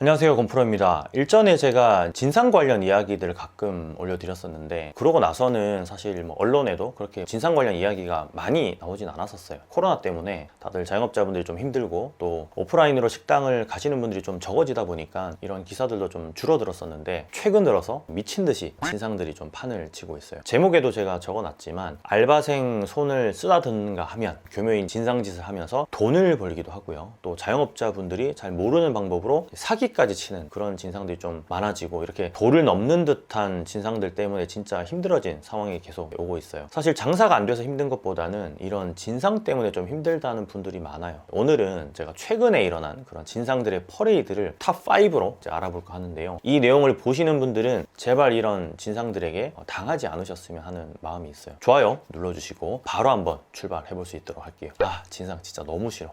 안녕하세요, 건프로입니다. 일전에 제가 진상 관련 이야기들을 가끔 올려드렸었는데 그러고 나서는 사실 언론에도 그렇게 진상 관련 이야기가 많이 나오진 않았었어요. 코로나 때문에 다들 자영업자분들이 좀 힘들고 또 오프라인으로 식당을 가시는 분들이 좀 적어지다 보니까 이런 기사들도 좀 줄어들었었는데 최근 들어서 미친 듯이 진상들이 좀 판을 치고 있어요. 제목에도 제가 적어놨지만 알바생 손을 쓰다듬는가 하면 교묘인 진상짓을 하면서 돈을 벌기도 하고요. 또 자영업자분들이 잘 모르는 방법으로 사기까지 치는 그런 진상들이 좀 많아지고 이렇게 도를 넘는 듯한 진상들 때문에 진짜 힘들어진 상황이 계속 오고 있어요. 사실 장사가 안 돼서 힘든 것보다는 이런 진상 때문에 좀 힘들다는 분들이 많아요. 오늘은 제가 최근에 일어난 그런 진상들의 퍼레이드를 탑5로 알아볼까 하는데요. 이 내용을 보시는 분들은 제발 이런 진상들에게 당하지 않으셨으면 하는 마음이 있어요. 좋아요 눌러주시고 바로 한번 출발해 볼 수 있도록 할게요. 진상 진짜 너무 싫어.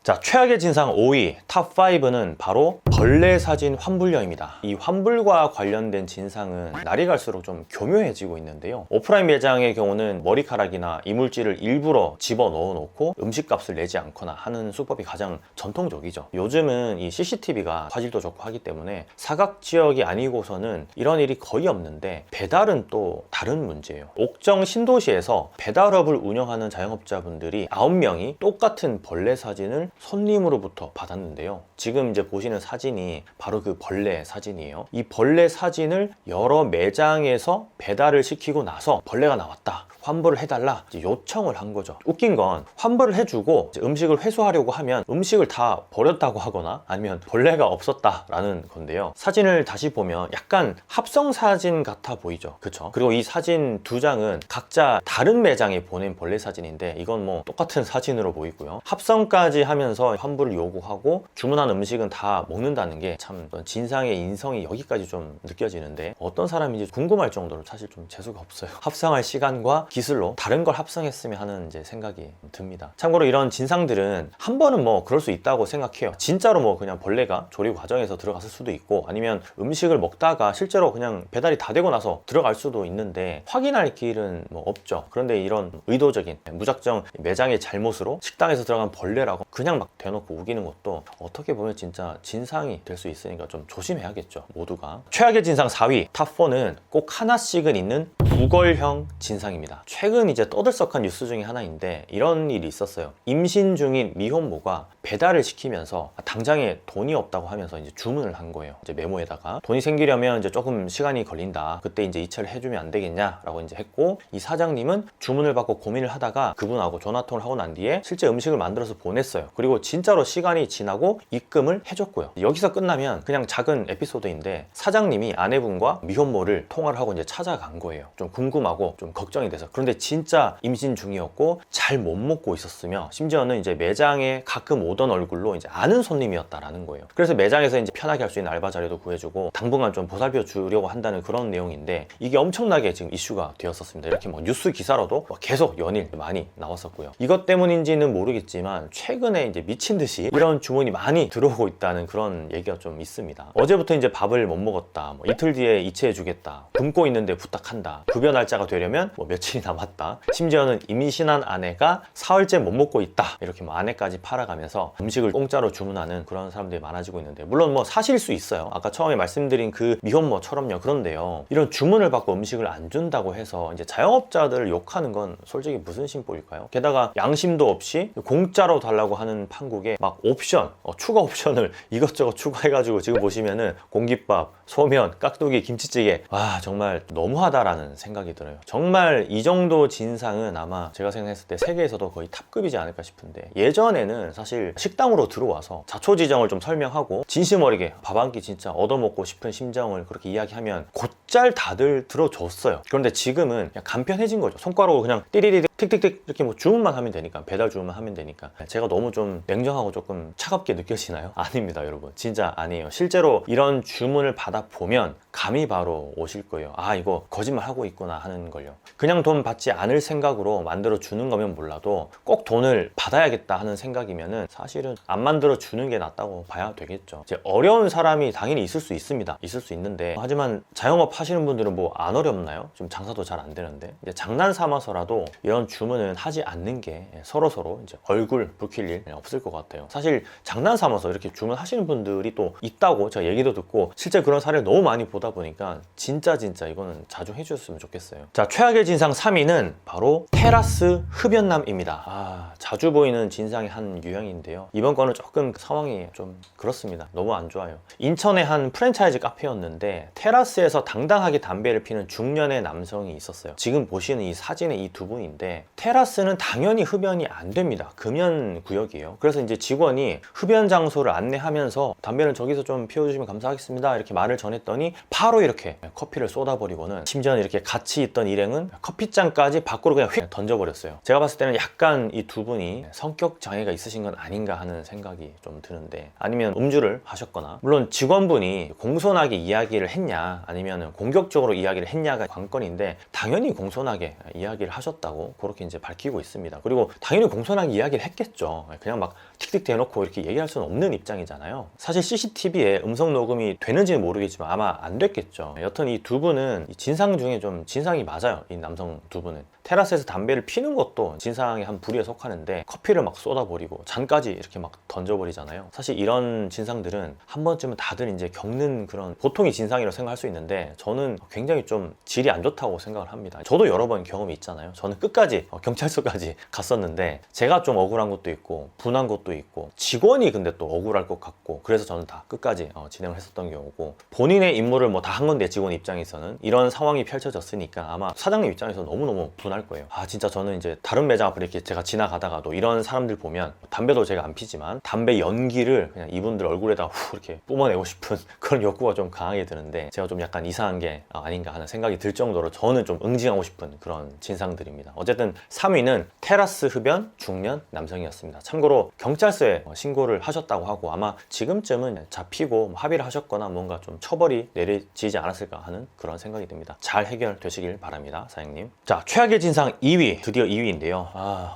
자, 최악의 진상 5위 탑5는 바로 벌레 사진 환불녀입니다. 이 환불과 관련된 진상은 날이 갈수록 좀 교묘해지고 있는데요. 오프라인 매장의 경우는 머리카락이나 이물질을 일부러 집어넣어 놓고 음식값을 내지 않거나 하는 수법이 가장 전통적이죠. 요즘은 이 CCTV가 화질도 좋고 하기 때문에 사각 지역이 아니고서는 이런 일이 거의 없는데 배달은 또 다른 문제예요. 옥정 신도시에서 배달업을 운영하는 자영업자분들이 9명이 똑같은 벌레 사진을 손님으로부터 받았는데요. 지금 이제 보시는 사진이 바로 그 벌레 사진이에요. 이 벌레 사진을 여러 매장에서 배달을 시키고 나서 벌레가 나왔다, 환불을 해달라 요청을 한 거죠. 웃긴 건 환불을 해주고 음식을 회수하려고 하면 음식을 다 버렸다고 하거나 아니면 벌레가 없었다라는 건데요. 사진을 다시 보면 약간 합성 사진 같아 보이죠. 그쵸? 그리고 이 사진 두 장은 각자 다른 매장에 보낸 벌레 사진인데 이건 뭐 똑같은 사진으로 보이고요. 합성까지 하면서 환불을 요구하고 주문한 음식은 다 먹는다는 게 참 진상의 인성이 여기까지 좀 느껴지는데 어떤 사람인지 궁금할 정도로 사실 좀 재수가 없어요. 합성할 시간과 기술로 다른 걸 합성했으면 하는 이제 생각이 듭니다. 참고로 이런 진상들은 한 번은 뭐 그럴 수 있다고 생각해요. 진짜로 뭐 그냥 벌레가 조리 과정에서 들어갔을 수도 있고 아니면 음식을 먹다가 실제로 그냥 배달이 다 되고 나서 들어갈 수도 있는데 확인할 길은 뭐 없죠. 그런데 이런 의도적인 무작정 매장의 잘못으로 식당에서 들어간 벌레라고 그냥 막 대놓고 우기는 것도 어떻게 보면 진짜 진상이 될 수 있으니까 좀 조심해야겠죠, 모두가. 최악의 진상 4위 탑4는 꼭 하나씩은 있는 구걸형 진상입니다. 최근 이제 떠들썩한 뉴스 중에 하나인데 이런 일이 있었어요. 임신 중인 미혼모가 배달을 시키면서 당장에 돈이 없다고 하면서 이제 주문을 한 거예요. 이제 메모에다가 돈이 생기려면 이제 조금 시간이 걸린다, 그때 이제 이체를 해주면 안 되겠냐라고 이제 했고, 이 사장님은 주문을 받고 고민을 하다가 그분하고 전화통을 하고 난 뒤에 실제 음식을 만들어서 보냈어요. 그리고 진짜로 시간이 지나고 입금을 해줬고요. 여기서 끝나면 그냥 작은 에피소드인데 사장님이 아내분과 미혼모를 통화를 하고 이제 찾아간 거예요. 좀 궁금하고 좀 걱정이 돼서. 그런데 진짜 임신 중이었고 잘 못 먹고 있었으며 심지어는 이제 매장에 가끔 오던 얼굴로 이제 아는 손님이었다라는 거예요. 그래서 매장에서 이제 편하게 할 수 있는 알바 자리도 구해주고 당분간 좀 보살펴 주려고 한다는 그런 내용인데 이게 엄청나게 지금 이슈가 되었었습니다. 이렇게 뭐 뉴스 기사로도 계속 연일 많이 나왔었고요. 이것 때문인지는 모르겠지만 최근에 이제 미친 듯이 이런 주문이 많이 들어오고 있다는 그런 얘기가 좀 있습니다. 어제부터 이제 밥을 못 먹었다, 뭐 이틀 뒤에 이체해 주겠다, 굶고 있는데 부탁한다, 급여 날짜가 되려면 뭐 며칠이 남았다, 심지어는 임신한 아내가 사흘째 못 먹고 있다, 이렇게 뭐 아내까지 팔아가면서 음식을 공짜로 주문하는 그런 사람들이 많아지고 있는데 물론 뭐 사실 수 있어요. 아까 처음에 말씀드린 그 미혼모처럼요. 그런데요, 이런 주문을 받고 음식을 안 준다고 해서 이제 자영업자들을 욕하는 건 솔직히 무슨 심보일까요? 게다가 양심도 없이 공짜로 달라고 하는 판국에 막 옵션, 추가 옵션을 이것저것 추가해가지고 지금 보시면은 공깃밥, 소면, 깍두기, 김치찌개, 정말 너무하다라는 생각이 들어요. 정말 이 정도 진상은 아마 제가 생각했을 때 세계에서도 거의 탑급이지 않을까 싶은데, 예전에는 사실 식당으로 들어와서 자초지정을 좀 설명하고 진심 어리게 밥 한 끼 진짜 얻어먹고 싶은 심정을 그렇게 이야기하면 곧잘 다들 들어줬어요. 그런데 지금은 그냥 간편해진 거죠. 손가락으로 그냥 띠리리리 틱틱틱 이렇게 뭐 주문만 하면 되니까, 배달 주문만 하면 되니까. 제가 너무 좀 냉정하고 조금 차갑게 느껴지나요? 아닙니다, 여러분. 진짜 아니에요. 실제로 이런 주문을 받아보면 감이 바로 오실 거예요. 이거 거짓말 하고 있구나 하는 걸요. 그냥 돈 받지 않을 생각으로 만들어 주는 거면 몰라도 꼭 돈을 받아야겠다 하는 생각이면은 사실은 안 만들어 주는 게 낫다고 봐야 되겠죠. 이제 어려운 사람이 당연히 있을 수 있습니다. 있을 수 있는데, 하지만 자영업 하시는 분들은 뭐 안 어렵나요? 좀 장사도 잘 안 되는데. 이제 장난 삼아서라도 이런 주문은 하지 않는 게 서로서로 이제 얼굴 붉힐 일 없을 것 같아요. 사실 장난 삼아서 이렇게 주문하시는 분들이 또 있다고 제가 얘기도 듣고 실제 그런 사례를 너무 많이 보다 보니까 진짜 이거는 자주 해주셨으면 좋겠어요. 자, 최악의 진상 3위는 바로 테라스 흡연남입니다. 자주 보이는 진상의 한 유형인데요. 이번 거는 조금 상황이 좀 그렇습니다. 너무 안 좋아요. 인천의 한 프랜차이즈 카페였는데 테라스에서 당당하게 담배를 피는 중년의 남성이 있었어요. 지금 보시는 이 사진의 이 두 분인데 테라스는 당연히 흡연이 안 됩니다. 금연 구역이에요. 그래서 이제 직원이 흡연 장소를 안내하면서 담배는 저기서 좀 피워주시면 감사하겠습니다 이렇게 말을 전했더니 바로 이렇게 커피를 쏟아버리고는 심지어는 이렇게 같이 있던 일행은 커피잔까지 밖으로 그냥 휙 던져버렸어요. 제가 봤을 때는 약간 이 두 분이 성격 장애가 있으신 건 아닌가 하는 생각이 좀 드는데, 아니면 음주를 하셨거나, 물론 직원분이 공손하게 이야기를 했냐 아니면 공격적으로 이야기를 했냐가 관건인데 당연히 공손하게 이야기를 하셨다고 그렇게 이제 밝히고 있습니다. 그리고 당연히 공손하게 이야기를 했겠죠. 그냥 막 틱틱 대놓고 이렇게 얘기할 수는 없는 입장이잖아요. 사실 CCTV에 음성 녹음이 되는지는 모르겠지만 아마 안 됐겠죠. 여튼 이 두 분은 진상 중에 좀 진상이 맞아요. 이 남성 두 분은 테라스에서 담배를 피는 것도 진상의 한 부류에 속하는데 커피를 막 쏟아버리고 잔까지 이렇게 막 던져버리잖아요. 사실 이런 진상들은 한 번쯤은 다들 이제 겪는 그런 보통의 진상이라고 생각할 수 있는데 저는 굉장히 좀 질이 안 좋다고 생각을 합니다. 저도 여러 번 경험이 있잖아요. 저는 끝까지 경찰서까지 갔었는데 제가 좀 억울한 것도 있고 분한 것도 있고 직원이 근데 또 억울할 것 같고, 그래서 저는 다 끝까지 진행을 했었던 경우고, 본인의 임무를 뭐 다 한 건데 직원 입장에서는 이런 상황이 펼쳐졌으니까 아마 사장님 입장에서 너무너무 분할 거예요. 진짜 저는 이제 다른 매장 앞을 이렇게 제가 지나가다가도 이런 사람들 보면, 담배도 제가 안 피지만 담배 연기를 그냥 이분들 얼굴에다 후 이렇게 뿜어내고 싶은 그런 욕구가 좀 강하게 드는데, 제가 좀 약간 이상한 게 아닌가 하는 생각이 들 정도로 저는 좀 응징하고 싶은 그런 진상들입니다. 어쨌든 3위는 테라스 흡연 중년 남성이었습니다. 참고로 경찰서에 신고를 하셨다고 하고 아마 지금쯤은 잡히고 합의를 하셨거나 뭔가 좀 처벌이 내려지지 않았을까 하는 그런 생각이 듭니다. 잘 해결되시길 바랍니다, 사장님. 자, 최악의 진상 2위, 드디어 2위인데요.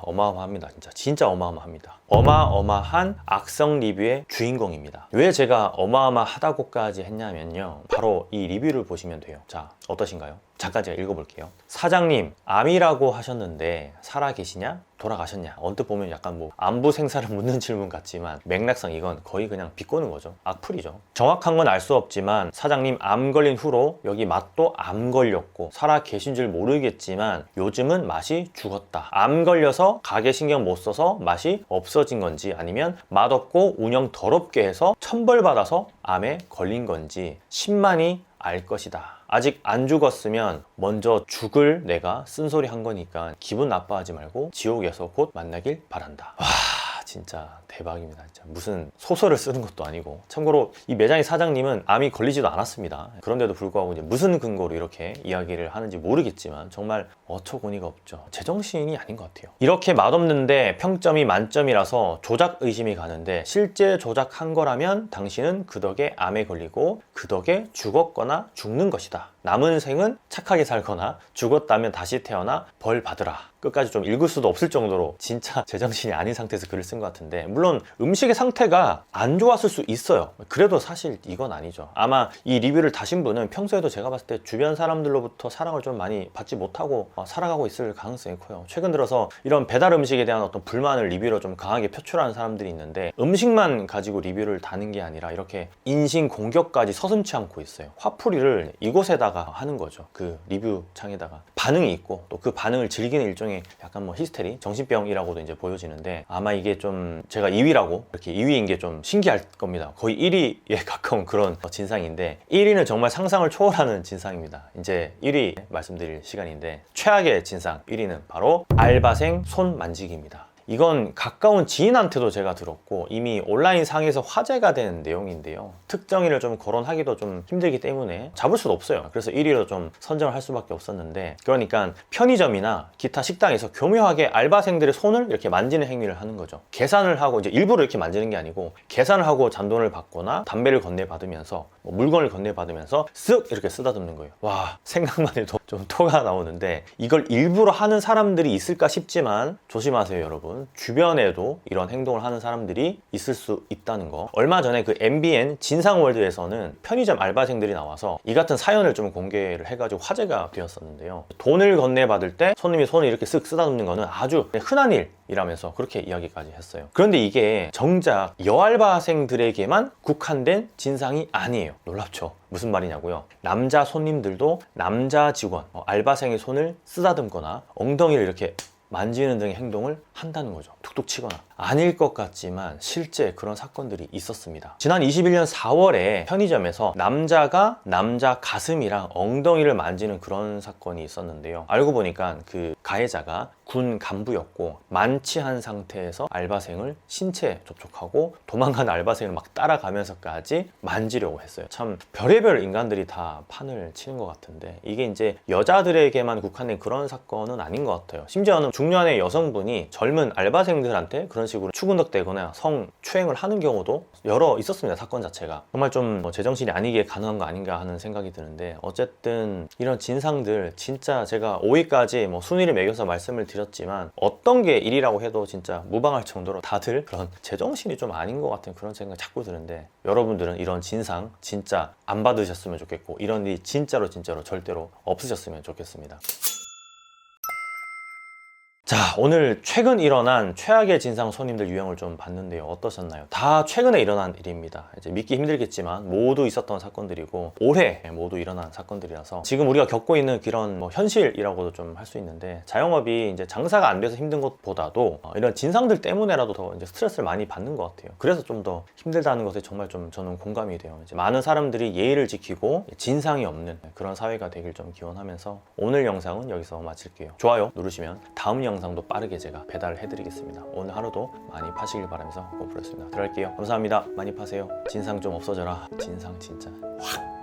어마어마합니다. 진짜 어마어마합니다. 어마어마한 악성 리뷰의 주인공입니다. 왜 제가 어마어마하다고까지 했냐면요, 바로 이 리뷰를 보시면 돼요. 자, 어떠신가요? 잠깐 제가 읽어볼게요. 사장님, 암이라고 하셨는데 살아계시냐? 돌아가셨냐? 언뜻 보면 약간 뭐 안부 생사를 묻는 질문 같지만 맥락상 이건 거의 그냥 비꼬는 거죠. 악플이죠. 정확한 건 알 수 없지만 사장님 암 걸린 후로 여기 맛도 암 걸렸고 살아계신 줄 모르겠지만 요즘은 맛이 죽었다. 암 걸려서 가게 신경 못 써서 맛이 없어진 건지, 아니면 맛없고 운영 더럽게 해서 천벌받아서 암에 걸린 건지 10만이 알 것이다. 아직 안 죽었으면 먼저 죽을 내가 쓴소리 한 거니까 기분 나빠하지 말고 지옥에서 곧 만나길 바란다. 와, 진짜 대박입니다. 진짜 무슨 소설을 쓰는 것도 아니고. 참고로 이 매장의 사장님은 암이 걸리지도 않았습니다. 그런데도 불구하고 이제 무슨 근거로 이렇게 이야기를 하는지 모르겠지만 정말 어처구니가 없죠. 제정신이 아닌 것 같아요. 이렇게 맛없는데 평점이 만점이라서 조작 의심이 가는데 실제 조작한 거라면 당신은 그 덕에 암에 걸리고 그 덕에 죽었거나 죽는 것이다. 남은 생은 착하게 살거나 죽었다면 다시 태어나 벌 받으라. 끝까지 좀 읽을 수도 없을 정도로 진짜 제정신이 아닌 상태에서 글을 쓴 것 같은데, 물론 음식의 상태가 안 좋았을 수 있어요. 그래도 사실 이건 아니죠. 아마 이 리뷰를 다신 분은 평소에도 제가 봤을 때 주변 사람들로부터 사랑을 좀 많이 받지 못하고 살아가고 있을 가능성이 커요. 최근 들어서 이런 배달 음식에 대한 어떤 불만을 리뷰로 좀 강하게 표출하는 사람들이 있는데, 음식만 가지고 리뷰를 다는 게 아니라 이렇게 인신 공격까지 서슴지 않고 있어요. 화풀이를 이곳에다가 하는 거죠. 그 리뷰 창에다가 반응이 있고 또 그 반응을 즐기는 일종의 약간 뭐 히스테리, 정신병이라고도 이제 보여지는데, 아마 이게 좀 제가 2위라고 이렇게 2위인 게 좀 신기할 겁니다. 거의 1위에 가까운 그런 진상인데, 1위는 정말 상상을 초월하는 진상입니다. 이제 1위 말씀드릴 시간인데, 최악의 진상 1위는 바로 알바생 손 만지기입니다. 이건 가까운 지인한테도 제가 들었고 이미 온라인 상에서 화제가 된 내용인데요. 특정인을 좀 거론하기도 좀 힘들기 때문에 잡을 수도 없어요. 그래서 1위로 좀 선정을 할 수밖에 없었는데, 그러니까 편의점이나 기타 식당에서 교묘하게 알바생들의 손을 이렇게 만지는 행위를 하는 거죠. 계산을 하고, 이제 일부러 이렇게 만지는 게 아니고 계산을 하고 잔돈을 받거나 담배를 건네받으면서 뭐 물건을 건네받으면서 쓱 이렇게 쓰다듬는 거예요. 와, 생각만 해도 좀 토가 나오는데, 이걸 일부러 하는 사람들이 있을까 싶지만 조심하세요, 여러분. 여러분 주변에도 이런 행동을 하는 사람들이 있을 수 있다는 거. 얼마 전에 그 MBN 진상월드에서는 편의점 알바생들이 나와서 이 같은 사연을 좀 공개를 해가지고 화제가 되었었는데요. 돈을 건네받을 때 손님이 손을 이렇게 쓱 쓰다듬는 거는 아주 흔한 일이라면서 그렇게 이야기까지 했어요. 그런데 이게 정작 여알바생들에게만 국한된 진상이 아니에요. 놀랍죠? 무슨 말이냐고요? 남자 손님들도 남자 직원, 알바생의 손을 쓰다듬거나 엉덩이를 이렇게 만지는 등의 행동을 한다는 거죠. 툭툭 치거나. 아닐 것 같지만 실제 그런 사건들이 있었습니다. 지난 21년 4월에 편의점에서 남자가 남자 가슴이랑 엉덩이를 만지는 그런 사건이 있었는데요. 알고 보니까 그 가해자가 군 간부였고 만취한 상태에서 알바생을 신체 접촉하고 도망간 알바생을 막 따라가면서까지 만지려고 했어요. 참 별의별 인간들이 다 판을 치는 것 같은데 이게 이제 여자들에게만 국한된 그런 사건은 아닌 것 같아요. 심지어는 중년의 여성분이 젊은 알바생들한테 그런 식으로 추근덕대거나 성추행을 하는 경우도 여러 있었습니다. 사건 자체가 정말 좀 제정신이 아니기에 가능한 거 아닌가 하는 생각이 드는데 어쨌든 이런 진상들 진짜 제가 5위까지 순위를 매겨서 말씀을 드렸지만 어떤 게 1위라고 해도 진짜 무방할 정도로 다들 그런 제정신이 좀 아닌 것 같은 그런 생각이 자꾸 드는데 여러분들은 이런 진상 진짜 안 받으셨으면 좋겠고 이런 일이 진짜로 절대로 없으셨으면 좋겠습니다. 자, 오늘 최근 일어난 최악의 진상 손님들 유형을 좀 봤는데요. 어떠셨나요? 다 최근에 일어난 일입니다. 이제 믿기 힘들겠지만 모두 있었던 사건들이고 올해 모두 일어난 사건들이라서 지금 우리가 겪고 있는 그런 현실이라고도 좀 할 수 있는데 자영업이 이제 장사가 안 돼서 힘든 것보다도 이런 진상들 때문에라도 더 이제 스트레스를 많이 받는 것 같아요. 그래서 좀 더 힘들다는 것에 정말 좀 저는 공감이 돼요. 이제 많은 사람들이 예의를 지키고 진상이 없는 그런 사회가 되길 좀 기원하면서 오늘 영상은 여기서 마칠게요. 좋아요 누르시면 다음 영상도 빠르게 제가 배달을 해드리겠습니다. 오늘 하루도 많이 파시길 바라면서 고프로였습니다. 들어갈게요. 감사합니다. 많이 파세요. 진상 좀 없어져라. 진상 진짜 확